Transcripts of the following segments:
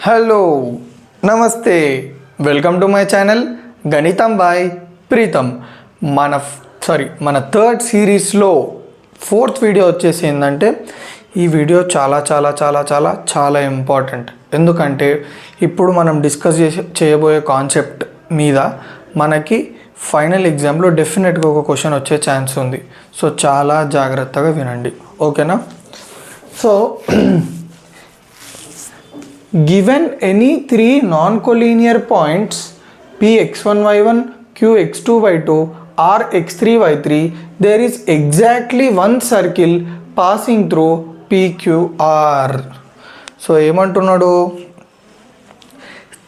Hello నమస్తే welcome to my channel గణితం bye Pritam. మన థర్డ్ సిరీస్లో ఫోర్త్ వీడియో వచ్చేసి ఏంటంటే ఈ వీడియో చాలా చాలా చాలా చాలా చాలా ఇంపార్టెంట్. ఎందుకంటే ఇప్పుడు మనం డిస్కస్ చేయబోయే కాన్సెప్ట్ మీద మనకి ఫైనల్ ఎగ్జామ్లో డెఫినెట్గా ఒక క్వశ్చన్ వచ్చే ఛాన్స్ ఉంది. సో చాలా జాగ్రత్తగా వినండి, ఓకేనా? So given any three non-collinear points Px1 y1, Qx2 y2, or x3 y3, there is exactly one circle passing through PQR. So ఏమంటున్నాడు,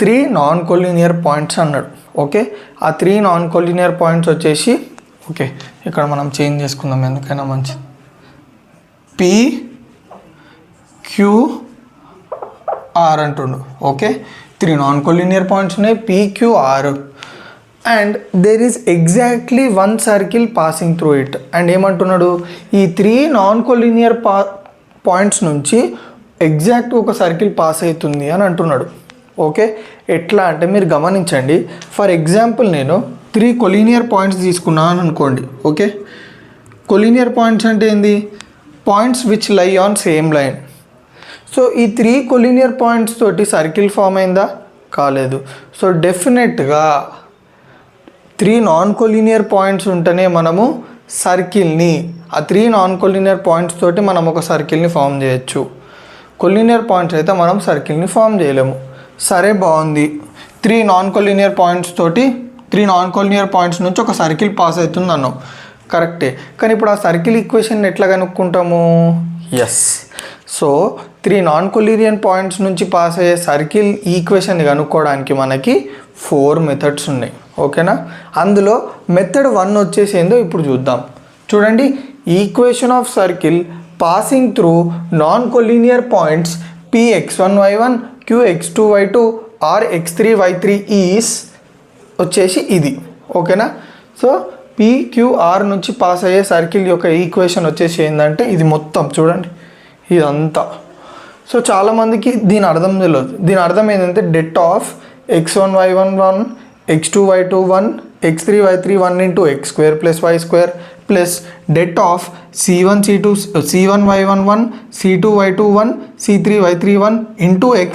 త్రీ నాన్ కొలీనియర్ పాయింట్స్ అన్నాడు. ఓకే, ఆ త్రీ నాన్ కొలీనియర్ పాయింట్స్ వచ్చేసి okay ఇక్కడ మనం change చేసుకుందాం, ఎందుకైనా మంచిది. PQR అంటుండు. Okay, three non collinear points ఉన్నాయి PQR and there is exactly one circle passing through it. And ఏమంటున్నాడు, ఈ త్రీ నాన్ కొలీనియర్ పాయింట్స్ నుంచి ఎగ్జాక్ట్ ఒక సర్కిల్ పాస్ అవుతుంది అని అంటున్నాడు. ఓకే, ఎట్లా అంటే మీరు గమనించండి. ఫర్ ఎగ్జాంపుల్ నేను త్రీ కొలీనియర్ పాయింట్స్ తీసుకున్నాను అనుకోండి. ఓకే, కొలీనియర్ పాయింట్స్ అంటే ఏంది? Points which lie on same line. So ఈ త్రీ కొలీనియర్ పాయింట్స్ తోటి సర్కిల్ ఫామ్ అయిందా? కాలేదు. సో డెఫినెట్గా త్రీ నాన్ కొలీనియర్ పాయింట్స్ ఉంటేనే మనము సర్కిల్ని, ఆ త్రీ నాన్ కొలీనియర్ పాయింట్స్ తోటి మనం ఒక సర్కిల్ని ఫామ్ చేయొచ్చు. కొలీనియర్ పాయింట్స్ అయితే మనం సర్కిల్ని ఫామ్ చేయలేము. సరే, బాగుంది. త్రీ నాన్ కొలీనియర్ పాయింట్స్ నుంచి ఒక సర్కిల్ పాస్ అవుతుంది అన్నాం, కరెక్టే. కానీ ఇప్పుడు ఆ సర్కిల్ ఈక్వేషన్ ఎట్లా కనుక్కుంటాము? Yes, so three non collinear points నుంచి పాస్ అయ్యే సర్కిల్ ఈక్వేషన్ కనుక్కోవడానికి మనకి 4 మెథడ్స్ ఉన్నాయి, ఓకేనా? అందులో మెథడ్ 1 వచ్చేసి ఏందో ఇప్పుడు చూద్దాం. చూడండి, equation of circle passing through non collinear points Px1 y1, Qx2 y2 R x3 y3 is వచ్చేసి ఇది, ఓకేనా? సో PQR నుంచి పాస్ అయ్యే సర్కిల్ యొక్క ఈక్వేషన్ వచ్చేసి ఏంటంటే ఇది మొత్తం చూడండి, ఇదంతా. సో చాలామందికి దీని అర్థం తెలియదు. దీని అర్థం ఏంటంటే det of x1 y1 1, x2 y2 1, x3 y3 1 into x square plus y square plus det of c1 y1 1, c2 y2 1, c3 y3 1 into x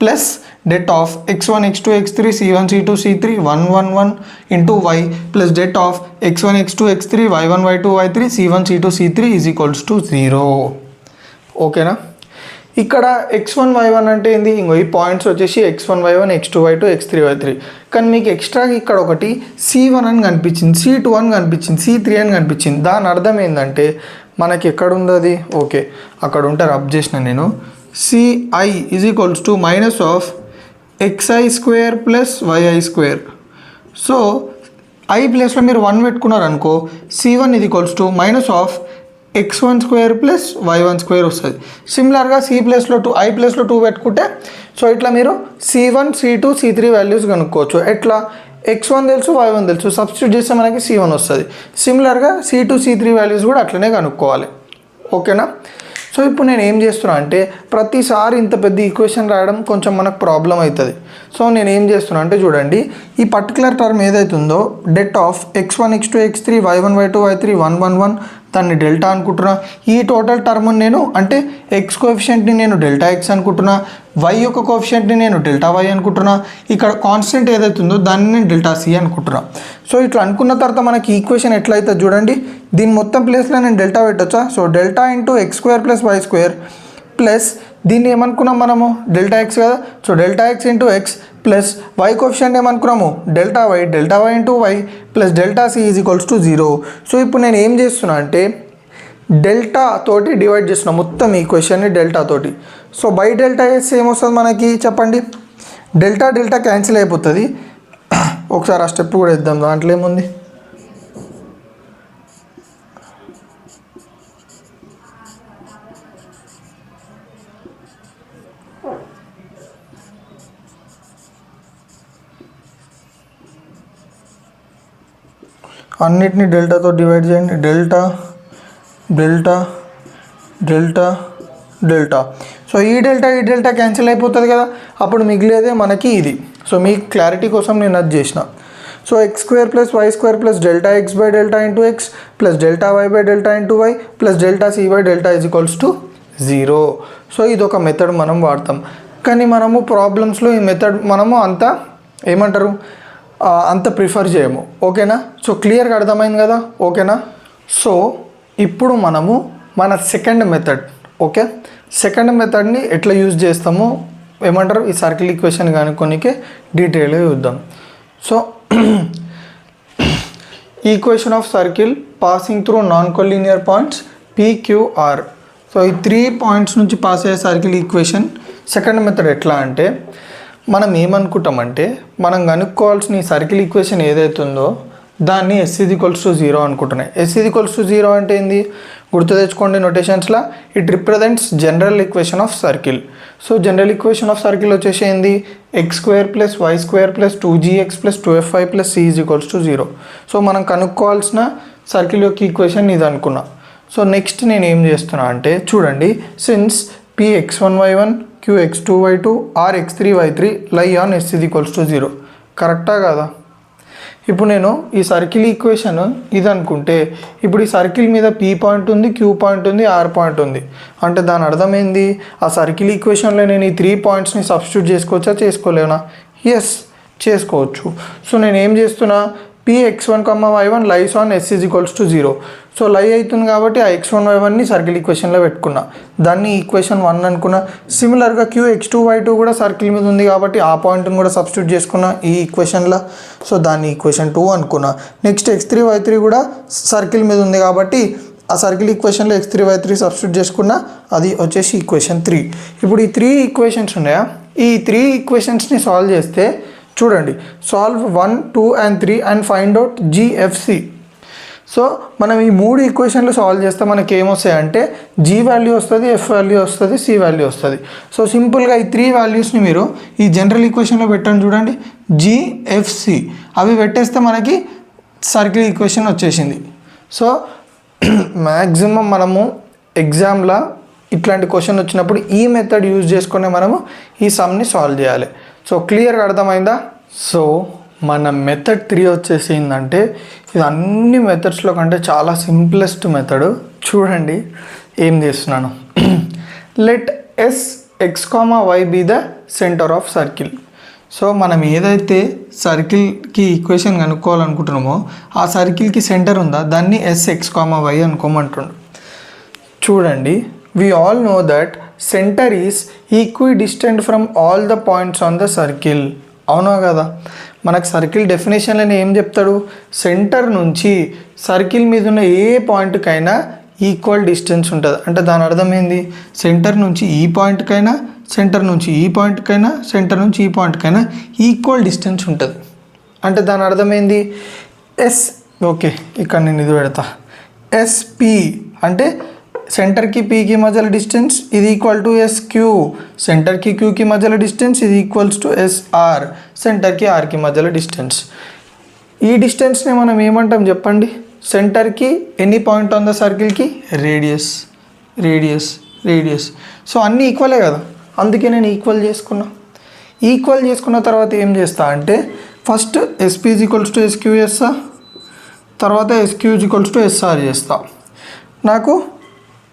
plus det of x1 x2 x3 c1 c2 c3 1 1 1 into y plus det of x1 x2 x3 y1 y2 y3 c1 c2 c3 is equals to 0. ఓకేనా? ఇక్కడ x1 y1 అంటే ఏంది? ఇంకో ఈ points వచ్చేసి x1 y1, x2 y2, x3 y3. కానీ మీకు ఎక్స్ట్రాగా ఇక్కడ ఒకటి c1 అని కనిపించింది, c2 అని కనిపించింది, c3 అని కనిపించింది. దాని అర్థం ఏంటంటే మనకి ఎక్కడ ఉంది అది? ఓకే, అక్కడ ఉంటే రబ్ చేసిన నేను. ci is equals to minus of xi square plus yi square. So i ప్లేస్లో మీరు 1 పెట్టుకున్నారు అనుకో, c1 is equals to minus of x1 square plus y1 square వస్తుంది. సిమిలర్గా i ప్లేస్లో 2 పెట్టుకుంటే సో ఇట్లా మీరు c1, c2, c3 వాల్యూస్ కనుక్కోవచ్చు. ఎట్లా? x1 తెలుసు, y1 తెలుసు, సబ్స్టిట్యూట్ చేస్తే మనకి c1 వస్తుంది. సిమిలర్గా c2, c3 వాల్యూస్ కూడా అట్లనే కనుక్కోవాలి, ఓకేనా? సో ఇప్పుడు నేను ఏం చేస్తున్నా అంటే ప్రతిసారి ఇంత పెద్ద ఈక్వేషన్ రాయడం కొంచెం మనకు ప్రాబ్లం అవుతుంది. సో నేను ఏం చేస్తున్నా అంటే చూడండి, ఈ పర్టికులర్ టర్మ్ ఏదైతుందో det of x1 x2 x3 y1 y2 y3 1 1 1 దాన్ని డెల్టా అనుకుంటున్నా. ఈ టోటల్ టర్మ్ నేను అంటే x కోఎఫిషియంట్ని నేను డెల్టా x అనుకుంటున్నా, y యొక్క కోఎఫిషియంట్ని నేను డెల్టా y అనుకుంటున్నా, ఇక్కడ కాన్స్టెంట్ ఏదైతుందో దాన్ని నేను డెల్టా c అనుకుంటున్నా. సో ఇట్లా అనుకున్న తర్వాత మనకి ఈక్వేషన్ ఎట్లయితే చూడండి, దీని మొత్తం ప్లేస్లో నేను డెల్టా పెట్టొచ్చా? So delta into x square plus y square plus దీన్ని ఏమనుకున్నాం మనము? డెల్టా x కదా. So delta x into x plus y coefficient ఏమనుకున్నాము? Delta y into y plus delta c is equals to 0. So ఇప్పుడు నేను ఏం చేస్తున్నా అంటే డెల్టా తోటి డివైడ్ చేస్తున్నా మొత్తం ఈక్వేషన్ని డెల్టా తోటి. సో బై డెల్టా వేస్తే ఏమొస్తుంది మనకి చెప్పండి? డెల్టా క్యాన్సిల్ అయిపోతుంది. ఒకసారి ఆ స్టెప్ కూడా ఇద్దాం, దాంట్లో ఏముంది? అన్నిటిని డెల్టాతో డివైడ్ చేయండి. Delta delta delta delta. So so ఈ డెల్టా క్యాన్సిల్ అయిపోతుంది కదా, అప్పుడు మిగిలేదే మనకి ఇది. సో మీ క్లారిటీ కోసం నేను అది చేసిన. So x² + y² + Δx/Δ into x plus Δy/Δ into y plus Δc/Δ = 0. So ఇది ఒక మెథడ్ మనం వాడతాం. కానీ మనము ప్రాబ్లమ్స్లో ఈ మెథడ్ మనము అంత ఏమంటారు అంత ప్రిఫర్ చేయము. ఓకేనా? సో క్లియర్గా అర్థమైంది కదా? ఓకేనా? సో ఇప్పుడు మనము మన సెకండ్ మెథడ్, ఓకే, సెకండ్ మెథడ్ని ఎట్లా యూజ్ చేస్తామో ఏమంటారు ఈ సర్కిల్ ఈక్వేషన్ కనుక్కోనికే డీటెయిల్గా చూద్దాం. So equation of circle passing through non collinear points PQR. So ఈ 3 పాయింట్స్ నుంచి పాస్ అయ్యే సర్కిల్ ఈక్వేషన్ సెకండ్ మెథడ్ ఎట్లా అంటే మనం ఏమనుకుంటామంటే మనం కనుక్కోవాల్సిన ఈ సర్కిల్ ఈక్వేషన్ ఏదైతుందో దాన్ని s = 0 అనుకుంటున్నాయి. s = 0 అంటే ఏంది గుర్తు తెచ్చుకోండి నోటేషన్స్లో. It represents general equation of circle. So general equation of circle వచ్చేసి ఏంది x² + y² + 2gx + 2fy + c = 0. So మనం కనుక్కోవాల్సిన సర్కిల్ యొక్క ఈక్వేషన్ ఇది అనుకున్నా. సో నెక్స్ట్ నేను ఏం చేస్తున్నా అంటే చూడండి, since px1y1 qx2y2 rx3y3 lie on s = 0. కరెక్టా కదా? ఇప్పుడు నేను ఈ సర్కిల్ ఈక్వేషన్ ఇది అనుకుంటే ఇప్పుడు ఈ సర్కిల్ మీద P పాయింట్ ఉంది, Q పాయింట్ ఉంది, R పాయింట్ ఉంది. అంటే దాని అర్థమైంది ఆ సర్కిల్ ఈక్వేషన్లో నేను ఈ 3 పాయింట్స్ని సబ్స్టిట్యూట్ చేసుకోవచ్చా చేసుకోలేనా? ఎస్, చేసుకోవచ్చు. సో నేను ఏం చేస్తున్నా px1y1 lies on s = 0. So లై అవుతుంది కాబట్టి ఆ x1y1ని సర్కిల్ ఈక్వేషన్లో పెట్టుకున్నా, దాన్ని ఈక్వేషన్ 1 అనుకున్నా. సిమిలర్గా qx2y2 కూడా సర్కిల్ మీద ఉంది కాబట్టి ఆ పాయింట్ని కూడా సబ్స్టిట్యూట్ చేసుకున్నా ఈ ఈక్వేషన్లో. సో దాన్ని ఈక్వేషన్ 2 అనుకున్నా. నెక్స్ట్ x3y3 కూడా సర్కిల్ మీద ఉంది కాబట్టి ఆ సర్కిల్ ఈక్వేషన్లో x3y3 సబ్స్టిట్యూట్ చేసుకున్నా, అది వచ్చేసి ఈక్వేషన్ 3. ఇప్పుడు ఈ 3 ఈక్వేషన్స్ ఉన్నాయా, ఈ 3 ఈక్వేషన్స్ని సాల్వ్ చేస్తే చూడండి, solve 1, 2 and 3 and find out GFC. So మనం ఈ 3 ఈక్వేషన్లు సాల్వ్ చేస్తే మనకి ఏమొస్తాయంటే G వాల్యూ వస్తుంది, F వాల్యూ వస్తుంది, C వాల్యూ వస్తుంది. సో సింపుల్గా ఈ 3 వాల్యూస్ని మీరు ఈ జనరల్ ఈక్వేషన్లో పెట్టండి. చూడండి GFC అవి పెట్టేస్తే మనకి సర్కిల్ ఈక్వేషన్ వచ్చేసింది. సో మ్యాక్సిమం మనము ఎగ్జామ్లో ఇట్లాంటి క్వశ్చన్ వచ్చినప్పుడు ఈ మెథడ్ యూజ్ చేసుకునే మనము ఈ సమ్ని సాల్వ్ చేయాలి. సో క్లియర్గా అర్థమైందా? సో మన మెథడ్ 3 వచ్చేసి ఏంటంటే ఇది అన్ని మెథడ్స్లో కంటే చాలా సింప్లెస్ట్ మెథడ్. చూడండి ఏం చేస్తున్నాను. Let Sx, y be the centre of circle. So మనం ఏదైతే సర్కిల్కి ఈక్వేషన్ కనుక్కోవాలనుకుంటున్నామో ఆ సర్కిల్కి సెంటర్ ఉందా దాన్ని Sx, y అనుకోమంటుండు. చూడండి, we all know that center is equidistant from all the points on the circle. అవునా కదా? మనకు సర్కిల్ డెఫినేషన్లో ఏం చెప్తాడు, సెంటర్ నుంచి సర్కిల్ మీద ఉన్న ఏ పాయింట్కైనా ఈక్వల్ డిస్టెన్స్ ఉంటుంది. అంటే దాని అర్థం ఏంది, సెంటర్ నుంచి ఈ పాయింట్కైనా, సెంటర్ నుంచి ఈ పాయింట్కైనా, సెంటర్ నుంచి ఈ పాయింట్కైనా ఈక్వల్ డిస్టెన్స్ ఉంటుంది. అంటే దాని అర్థం ఏంది ఎస్. ఓకే, ఇక్కడ నేను ఇది పెడతా. SP అంటే సెంటర్కి పీకి మధ్యలో డిస్టెన్స్ ఇది ఈక్వల్ టు SQ, సెంటర్కి క్యూకి మధ్యలో డిస్టెన్స్ ఇది ఈక్వల్స్ టు SR, సెంటర్కి ఆర్కి మధ్యలో డిస్టెన్స్. ఈ డిస్టెన్స్ని మనం ఏమంటాం చెప్పండి, సెంటర్కి ఎనీ పాయింట్ ఆన్ ద సర్కిల్కి రేడియస్, రేడియస్, రేడియస్. సో అన్నీ ఈక్వలే కదా, అందుకే నేను ఈక్వల్ చేసుకున్నా. ఈక్వల్ చేసుకున్న తర్వాత ఏం చేస్తా అంటే ఫస్ట్ SP = SQ చేస్తా, తర్వాత SQ = SR చేస్తా. నాకు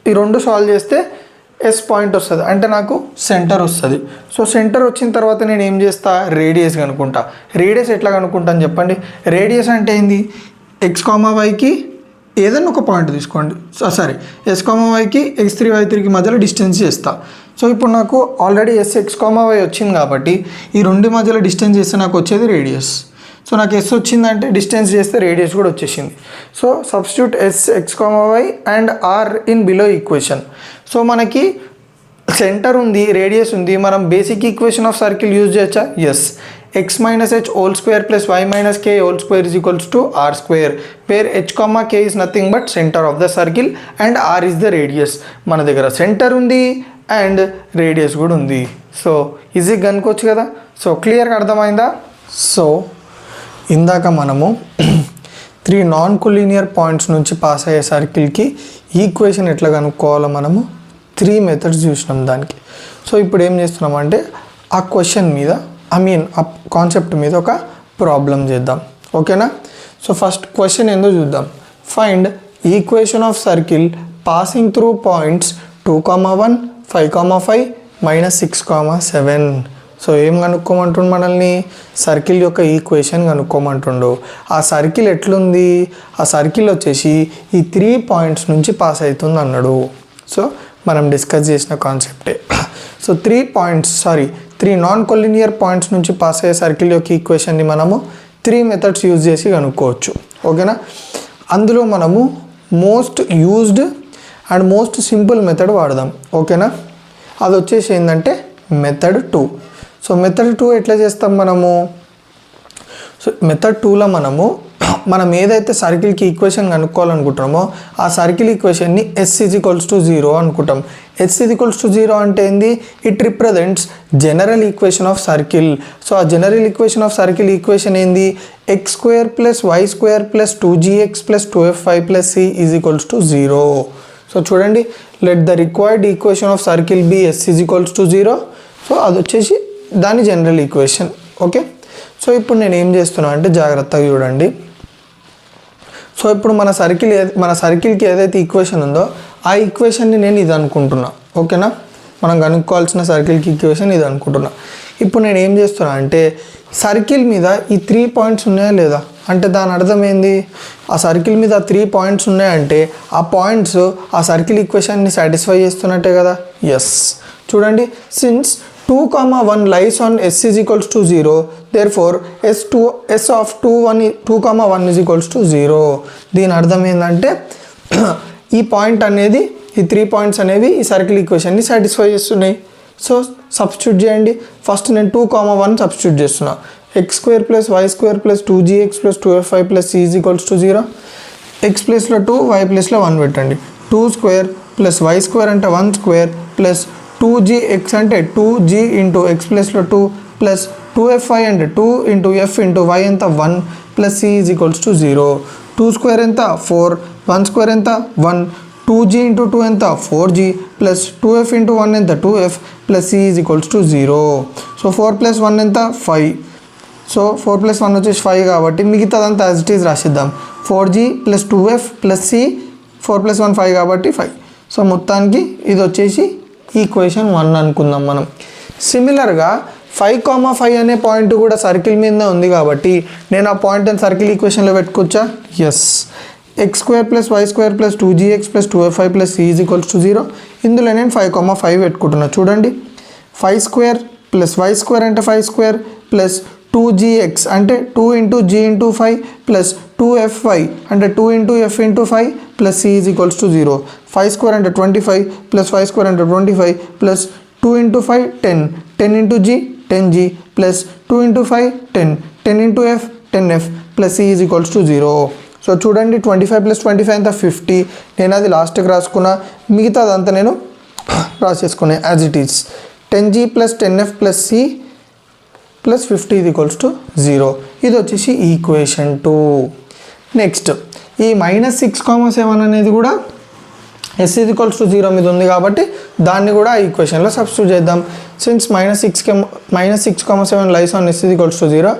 ఈ 2 సాల్వ్ చేస్తే S పాయింట్ వస్తుంది, అంటే నాకు సెంటర్ వస్తుంది. సో సెంటర్ వచ్చిన తర్వాత నేను ఏం చేస్తా, రేడియస్ కనుక్కుంటా. రేడియస్ ఎట్లా కనుక్కుంటాను చెప్పండి. రేడియస్ అంటే ఏంది, x, yకి ఏదైనా ఒక పాయింట్ తీసుకోండి. సారీ, S, yకి x3y3కి మధ్యలో డిస్టెన్స్ చేస్తా. సో ఇప్పుడు నాకు ఆల్రెడీ Sx, y వచ్చింది కాబట్టి ఈ 2 మధ్యలో డిస్టెన్స్ చేస్తే నాకు వచ్చేది రేడియస్. సో నాకు S వచ్చిందంటే డిస్టెన్స్ చేస్తే రేడియస్ కూడా వచ్చేసింది. So substitute Sx, y and R in below equation. So మనకి సెంటర్ ఉంది, రేడియస్ ఉంది, మనం basic equation of circle use చేయొచ్చా? Yes. x - h whole square plus y - k whole square is equals to r square, where h, k is nothing but center of the circle and r is the radius. మన దగ్గర centre ఉంది and radius కూడా ఉంది. So ఈజీగా కనుక్కోవచ్చు కదా. So క్లియర్గా అర్థమైందా? సో ఇందాక మనము 3 నాన్ కొలీనియర్ పాయింట్స్ నుంచి పాస్ అయ్యే సర్కిల్కి ఈక్వేషన్ ఎట్లా కనుక్కోవాలో మనము 3 మెథడ్స్ చూసినాం దానికి. సో ఇప్పుడు ఏం చేస్తున్నామంటే ఆ క్వశ్చన్ మీద ఆ కాన్సెప్ట్ మీద ఒక ప్రాబ్లం చేద్దాం, ఓకేనా. సో ఫస్ట్ క్వశ్చన్ ఏందో చూద్దాం. Find equation of circle passing through points 2,1, 5,5, -6,7. So ఏం కనుక్కోమంటుండు మనల్ని? సర్కిల్ యొక్క ఈక్వేషన్ కనుక్కోమంటుండు. ఆ సర్కిల్ ఎట్లుంది? ఆ సర్కిల్ వచ్చేసి ఈ 3 పాయింట్స్ నుంచి పాస్ అవుతుంది అన్నాడు. సో మనం డిస్కస్ చేసిన కాన్సెప్టే. సో 3 నాన్ కొలినియర్ పాయింట్స్ నుంచి పాస్ అయ్యే సర్కిల్ యొక్క ఈక్వేషన్ని మనము 3 మెథడ్స్ యూజ్ చేసి కనుక్కోవచ్చు, ఓకేనా. అందులో మనము most used and most simple method వాడదాం, ఓకేనా. అది వచ్చేసి ఏంటంటే మెథడ్ 2. సో మెథడ్ 2 ఎట్లా చేస్తాం మనము? సో మెథడ్ 2లో మనం ఏదైతే సర్కిల్కి ఈక్వేషన్ కనుక్కోవాలనుకుంటున్నామో ఆ సర్కిల్ ఈక్వేషన్ని S = 0 అనుకుంటాం. S = 0 అంటే ఏంది? It represents general equation of circle. So ఆ general equation of circle equation ఏంది? x² + y² + 2gx + 2fy + c = 0. So చూడండి, let the required equation of circle be S = 0. So అది వచ్చేసి దాని జనరల్ ఈక్వేషన్, ఓకే. సో ఇప్పుడు నేను ఏం చేస్తున్నా అంటే జాగ్రత్తగా చూడండి. సో ఇప్పుడు మన సర్కిల్కి ఏదైతే ఈక్వేషన్ ఉందో ఆ ఈక్వేషన్ని నేను ఇది అనుకుంటున్నా, ఓకేనా. మనం కనుక్కోవాల్సిన సర్కిల్కి ఈక్వేషన్ ఇది అనుకుంటున్నా. ఇప్పుడు నేను ఏం చేస్తున్నా అంటే సర్కిల్ మీద ఈ 3 పాయింట్స్ ఉన్నాయా లేదా అంటే దాని అర్థం ఏంది? ఆ సర్కిల్ మీద 3 పాయింట్స్ ఉన్నాయంటే ఆ పాయింట్స్ ఆ సర్కిల్ ఈక్వేషన్ని సాటిస్ఫై చేస్తున్నట్టే కదా. ఎస్, చూడండి, since 2,1 lies on S = 0, therefore S of 2,1 = 0. దీని అర్థం ఏంటంటే ఈ పాయింట్ అనేది, ఈ 3 పాయింట్స్ అనేవి ఈ సర్కిల్ ఈక్వేషన్ని సాటిస్ఫై చేస్తున్నాయి. సో సబ్స్టిట్యూట్ చేయండి. ఫస్ట్ నేను 2,1 సబ్స్టిట్యూట్ చేస్తున్నా. x² + y² + 2gx + 2fy + c = 0. x ప్లేస్లో 2, y ప్లేస్లో 1 పెట్టండి. 2² + y² అంటే 1² ప్లస్ 2gx అంటే 2g × x ప్లస్లో 2 ప్లస్ 2fy అంటే 2 × f × y ఎంత 1 ప్లస్ c = 0. 2² ఎంత 4, 1² ఎంత 1, 2g × 2 ఎంత 4g ప్లస్ 2f × 1 ఎంత 2f ప్లస్ c = 0. సో 4 + 1 ఎంత 5. సో 4 + 1 వచ్చేసి 5 కాబట్టి మిగతాదంతా యాజ్ ఇట్ ఈజ్ రాసిద్దాం. 4g + 2f + c, 4 + 1 5 కాబట్టి 5. సో మొత్తానికి ఇది వచ్చేసి ఈక్వేషన్ 1 అనుకుందాం మనం. సిమిలర్గా 5,5 అనే పాయింట్ కూడా సర్కిల్ మీదనే ఉంది కాబట్టి నేను ఆ పాయింట్ని సర్కిల్ ఈక్వేషన్లో పెట్టుకోవచ్చా? Yes. x² + y² + 2gx + 2fy + c = 0. ఇందులో నేను 5,5 పెట్టుకుంటున్నా. చూడండి, 5² + y² అంటే 5² ప్లస్ 2gx అంటే 2 × g × 5 ప్లస్ 2fy అంటే 2 × f × 5 ప్లస్ c = 0. 5² అంటే 25 ప్లస్ 5² అంటే 25 plus 2 × 5 10, 10 × g 10g plus 2 × 5 10, 10 × f 10f plus c = 0. So చూడండి, 25 + 25 అంతా 50. నేను అది లాస్ట్కి రాసుకున్నా, మిగతాదంతా నేను రాసేసుకున్నా as it is. 10g plus 10f plus c plus 50 = 0. ఇది వచ్చేసి ఈక్వేషన్ 2. నెక్స్ట్ ఈ -6,7 అనేది కూడా S = 0 మీద ఉంది కాబట్టి దాన్ని కూడా ఈక్వేషన్లో సబ్స్టిట్యూట్ చేద్దాం. Since -6,7 lies on S = 0,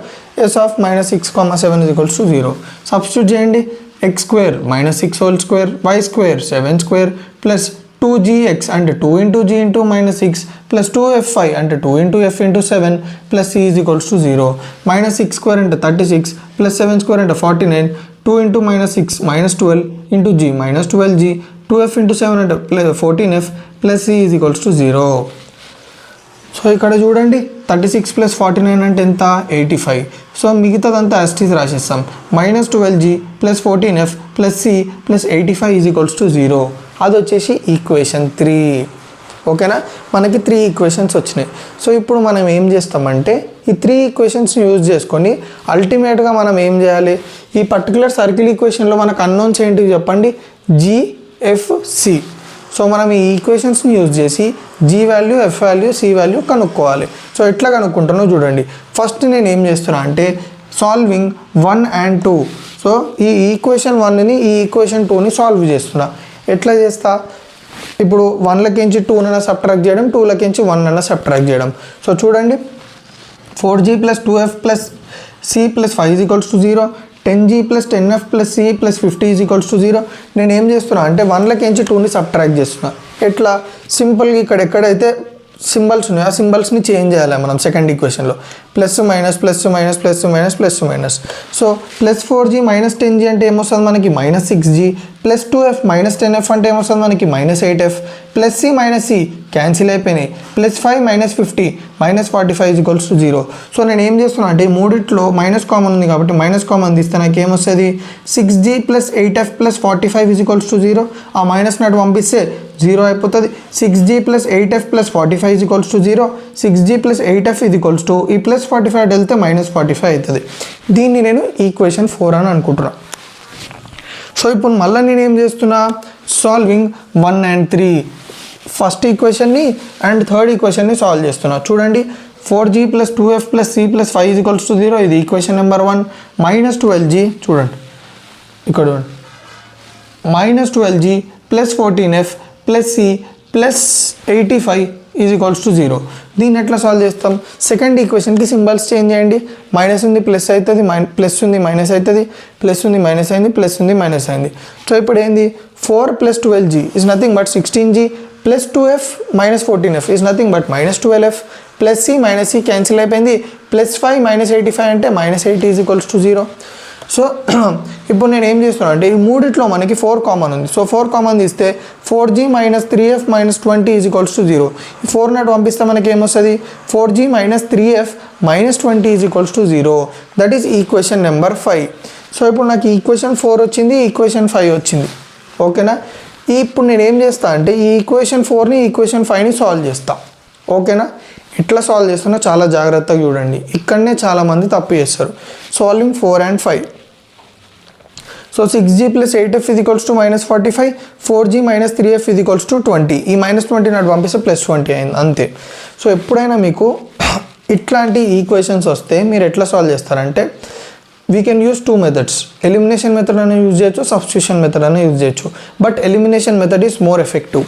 S of -6,7 = 0. Substitute చేయండి. x² -6² y² 7² ప్లస్ 2gx అంటే 2 × g × -6 ప్లస్ 2fy అంటే 2 × f × 7 ప్లస్ c = 0. -6² అంటే 36 ప్లస్ 7² అంటే 49, 2 × -6 -12 × g -12g 2f × 7 అంటే 14f ప్లస్ c = 0. సో ఇక్కడ చూడండి, 36 + 49 అంటే ఎంత 85. సో మిగతాదంతా యాజ్ ఇట్ ఈజ్ రాసేస్తాం. -12g plus 14f plus c plus 85 = 0. అది వచ్చేసి ఈక్వేషన్ 3. ఓకేనా, మనకి 3 ఈక్వేషన్స్ వచ్చినాయి. సో ఇప్పుడు మనం ఏం చేస్తామంటే ఈ 3 ఈక్వేషన్స్ని యూజ్ చేసుకొని అల్టిమేట్గా మనం ఏం చేయాలి? ఈ పర్టికులర్ సర్కిల్ ఈక్వేషన్లో మనకు అన్నోన్స్ ఏంటి చెప్పండి? g, f, c. సో మనం ఈ ఈక్వేషన్స్ని యూజ్ చేసి g value, f value, c value కనుక్కోవాలి. సో ఎట్లా కనుక్కుంటానో చూడండి. ఫస్ట్ నేను ఏం చేస్తున్నా అంటే సాల్వింగ్ 1 and 2. సో ఈ ఈక్వేషన్ 1ని ఈ ఈక్వేషన్ 2ని సాల్వ్ చేస్తున్నా. ఎట్లా చేస్తా? ఇప్పుడు 1లకించి 2 సబ్ట్రాక్ట్ చేయడం, 2లకించి 1 సబ్ట్రాక్ట్ చేయడం. సో చూడండి 4g + 2f + c + 5 = 0, 10g + 10f + c + 50 = 0. నేను ఏం చేస్తున్నా అంటే 1లకించి 2ని సబ్ట్రాక్ట్ చేస్తున్నా. ఎట్లా సింపుల్గా ఇక్కడ ఎక్కడైతే సింబల్స్ ఉన్నాయో ఆ సింబల్స్ని చేంజ్ చేయాలి మనం సెకండ్ ఈక్వేషన్లో. Plus minus plus minus plus minus plus minus. So +4g - 10g అంటే ఏమొస్తుంది మనకి -6g, +2f - 10f అంటే ఏమొస్తుంది మనకి -8f, +c - c క్యాన్సిల్ అయిపోయినాయి, +5 - 50 -45 = 0. సో నేను ఏం చేస్తున్నా అంటే ఈ మూడిట్లో మైనస్ కామన్ ఉంది కాబట్టి మైనస్ కామన్ తీస్తే నాకు ఏమొస్తుంది 6g + 8f + 45 = 0. ఆ మైనస్ నాటు పంపిస్తే 0 అయిపోతుంది. 6g + 8f + 45 = 0, 6g + 8f ఈ +45 వెళ్తే -45 అవుతుంది. దీన్ని నేను ఈక్వేషన్ 4 అని అనుకుంటున్నా. సో ఇప్పుడు మళ్ళీ నేను ఏం చేస్తున్నా సాల్వింగ్ 1 and 3 ఫస్ట్ ఈక్వేషన్ని అండ్ థర్డ్ ఈక్వేషన్ని సాల్వ్ చేస్తున్నా. చూడండి 4g + 2f + c + 5 = 0 ఇది ఈక్వేషన్ నెంబర్ 1. -12g చూడండి ఇక్కడ -12g + 14f + c + 85 = 0. దీన్ని ఎట్లా సాల్వ్ చేస్తాం? సెకండ్ ఈక్వేషన్కి సింబల్స్ చేంజ్ చేయండి. మైనస్ ఉంది ప్లస్ అవుతుంది, ప్లస్ ఉంది మైనస్ అవుతుంది, ప్లస్ ఉంది మైనస్ అయింది, ప్లస్ ఉంది మైనస్ అయింది. సో ఇప్పుడు ఏంది 4 + 12g is nothing but 16g, + 2f - 14f is nothing but -12f, + c - c cancel అయిపోయింది, +5 - 85 అంటే -80 = 0. సో ఇప్పుడు నేను ఏం చేస్తున్నాను అంటే ఈ మూడిట్లో మనకి 4 కామన్ ఉంది. సో 4 కామన్ తీస్తే 4g - 3f - 20 = 0. 4 నాట్ పంపిస్తే మనకి ఏమొస్తుంది 4g - 3f - 20 = 0. That is equation number 5. So ఇప్పుడు నాకు ఈక్వేషన్ 4 వచ్చింది, ఈక్వేషన్ 5 వచ్చింది. ఓకేనా? ఇప్పుడు నేను ఏం చేస్తా అంటే ఈ ఈక్వేషన్ 4ని ఈక్వేషన్ 5ని సాల్వ్ చేస్తా. ఓకేనా? ఎట్లా సాల్వ్ చేస్తున్నా చాలా జాగ్రత్తగా చూడండి. ఇక్కడనే చాలామంది తప్పు చేస్తారు. Solving 4 and 5. So 6g + 8f = -45, 4g - 3f = 20. ఈ -20 నాటి పంపిస్తే +20 అయింది అంతే. సో ఎప్పుడైనా మీకు ఇట్లాంటి ఈక్వేషన్స్ వస్తే మీరు ఎట్లా సాల్వ్ చేస్తారంటే we can use 2 methods. Elimination method అని యూజ్ చేయొచ్చు, సబ్స్టిట్యూషన్ మెథడ్ అని యూజ్ చేయొచ్చు. But elimination method is more effective.